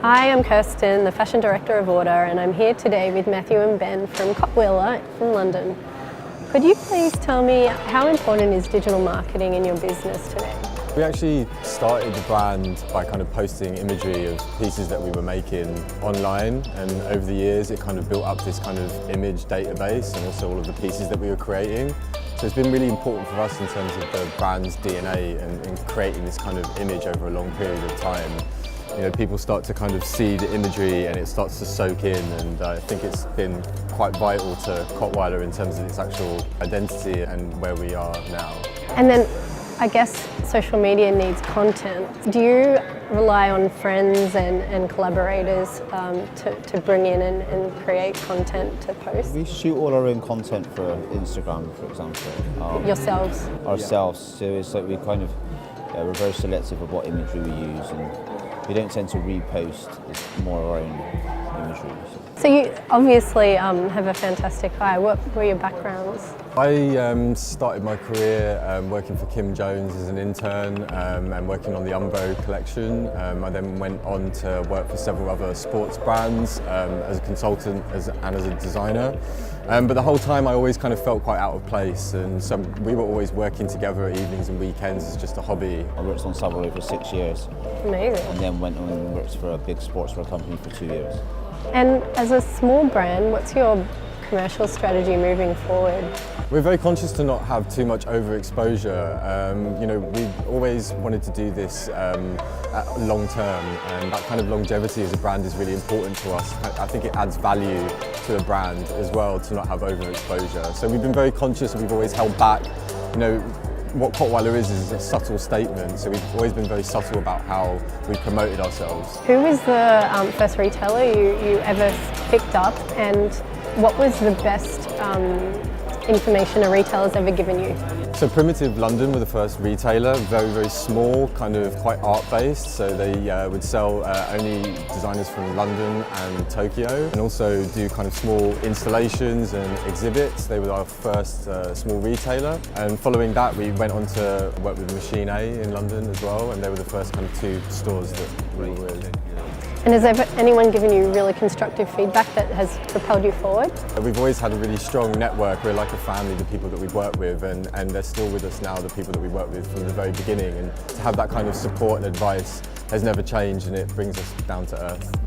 Hi, I'm Kirsten, the Fashion Director of Order, and I'm here today with Matthew and Ben from Cottweiler from London. Could you please tell me how important is digital marketing in your business today? We actually started the brand by kind of posting imagery of pieces that we were making online, and over the years it kind of built up this kind of image database and also all of the pieces that we were creating. So it's been really important for us in terms of the brand's DNA and creating this kind of image over a long period of time. You know, people start to kind of see the imagery and it starts to soak in, and I think it's been quite vital to Cottweiler in terms of its actual identity and where we are now. And then I guess social media needs content. Do you rely on friends and collaborators to bring in and create content to post? We shoot all our own content for Instagram, for example. Yourselves? Ourselves, so it's like we're very selective of what imagery we use, and we don't tend to repost. It's more our own imagery. So you obviously have a fantastic eye. What were your backgrounds? I started my career working for Kim Jones as an intern and working on the Umbro collection. I then went on to work for several other sports brands as a consultant and as a designer. But the whole time I always kind of felt quite out of place, and so we were always working together at evenings and weekends as just a hobby. I worked on Savills for 6 years. Amazing. And then went on and worked for a big sportswear company for 2 years. And as a small brand, what's your commercial strategy moving forward? We're very conscious to not have too much overexposure. You know, we always wanted to do this long term, and that kind of longevity as a brand is really important to us. I think it adds value to a brand as well to not have overexposure. So we've been very conscious, and we've always held back. You know, what Cottweiler is a subtle statement, so we've always been very subtle about how we promoted ourselves. Who was the first retailer you ever picked up, and what was the best information a retailer's ever given you? So Primitive London were the first retailer, very, very small, kind of quite art-based, so they would sell only designers from London and Tokyo, and also do kind of small installations and exhibits. They were our first small retailer, and following that we went on to work with Machine A in London as well, and they were the first kind of 2 stores that we were with. And has anyone given you really constructive feedback that has propelled you forward? We've always had a really strong network. We're like a family, the people that we've worked with, and they're still with us now, the people that we worked with from the very beginning. And to have that kind of support and advice has never changed, and it brings us down to earth.